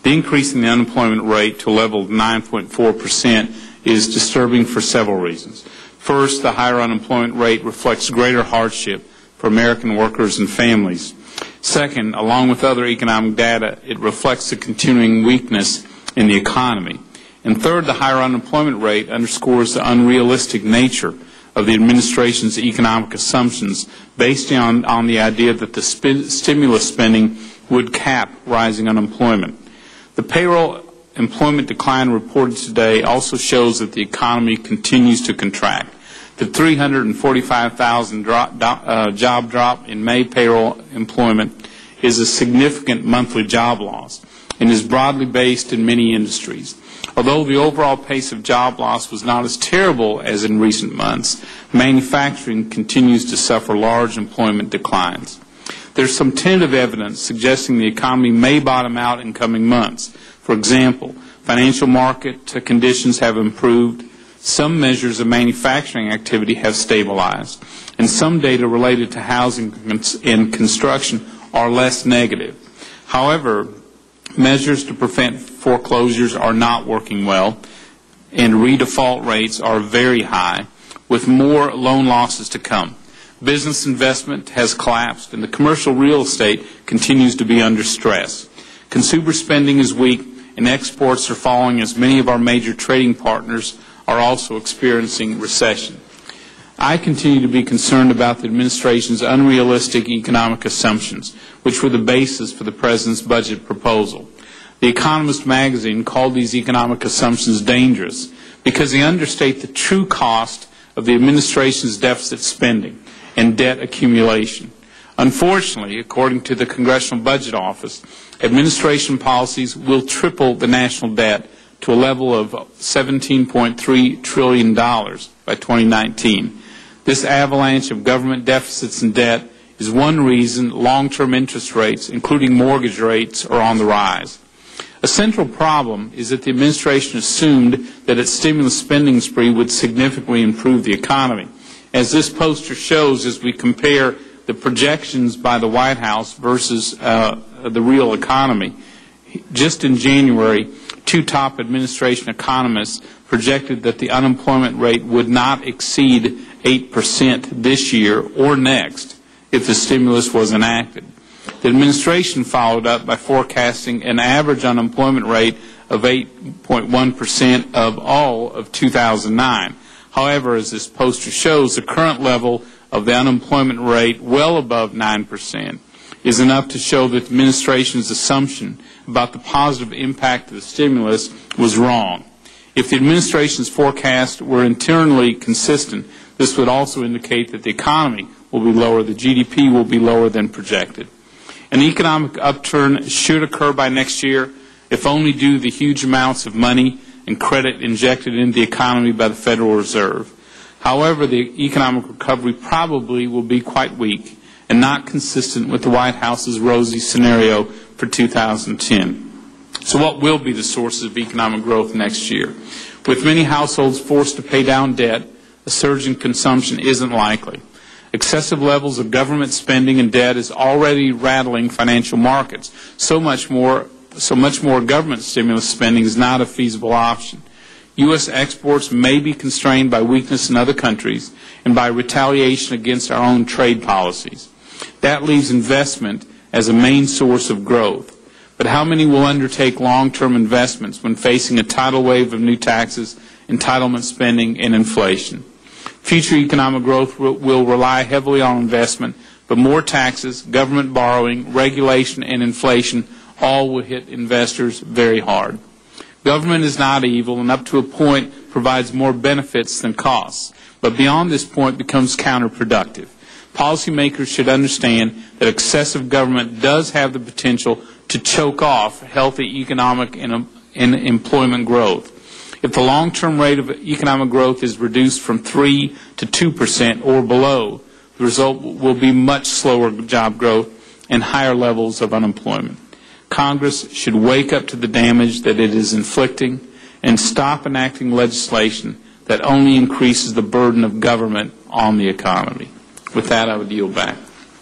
The increase in the unemployment rate to a level of 9.4% is disturbing for several reasons. First, the higher unemployment rate reflects greater hardship for American workers and families. Second, along with other economic data, it reflects the continuing weakness in the economy. And third, the higher unemployment rate underscores the unrealistic nature of the administration's economic assumptions based on the idea that the stimulus spending would cap rising unemployment. The payroll employment decline reported today also shows that the economy continues to contract. The 345,000 job drop in May payroll employment is a significant monthly job loss and is broadly based in many industries. Although the overall pace of job loss was not as terrible as in recent months, manufacturing continues to suffer large employment declines. There's some tentative evidence suggesting the economy may bottom out in coming months. For example, financial market conditions have improved, some measures of manufacturing activity have stabilized, and some data related to housing and construction are less negative. However, measures to prevent foreclosures are not working well, and redefault rates are very high, with more loan losses to come. Business investment has collapsed, and the commercial real estate continues to be under stress. Consumer spending is weak, and exports are falling as many of our major trading partners are also experiencing recession. I continue to be concerned about the administration's unrealistic economic assumptions, which were the basis for the President's budget proposal. The Economist magazine called these economic assumptions dangerous because they understate the true cost of the administration's deficit spending and debt accumulation. Unfortunately, according to the Congressional Budget Office, administration policies will triple the national debt to a level of $17.3 trillion by 2019. This avalanche of government deficits and debt is one reason long-term interest rates, including mortgage rates, are on the rise. A central problem is that the administration assumed that its stimulus spending spree would significantly improve the economy. As this poster shows, as we compare the projections by the White House versus the real economy, just in January, two top administration economists projected that the unemployment rate would not exceed 8% this year or next if the stimulus was enacted. The administration followed up by forecasting an average unemployment rate of 8.1% of all of 2009. However, as this poster shows, the current level of the unemployment rate, well above 9%, is enough to show that the administration's assumption about the positive impact of the stimulus was wrong. If the administration's forecast were internally consistent, this would also indicate that the economy will be lower, the GDP will be lower than projected. An economic upturn should occur by next year, if only due to the huge amounts of money and credit injected into the economy by the Federal Reserve. However, the economic recovery probably will be quite weak and not consistent with the White House's rosy scenario for 2010. So what will be the sources of economic growth next year? With many households forced to pay down debt, a surge in consumption isn't likely. Excessive levels of government spending and debt is already rattling financial markets. So much more government stimulus spending is not a feasible option. U.S. exports may be constrained by weakness in other countries and by retaliation against our own trade policies. That leaves investment as a main source of growth. But how many will undertake long-term investments when facing a tidal wave of new taxes, entitlement spending, and inflation? Future economic growth will rely heavily on investment, but more taxes, government borrowing, regulation, and inflation all will hit investors very hard. Government is not evil, and up to a point provides more benefits than costs, but beyond this point becomes counterproductive. Policymakers should understand that excessive government does have the potential to choke off healthy economic and employment growth. If the long-term rate of economic growth is reduced from 3 to 2% or below, the result will be much slower job growth and higher levels of unemployment. Congress should wake up to the damage that it is inflicting and stop enacting legislation that only increases the burden of government on the economy. With that, I would yield back.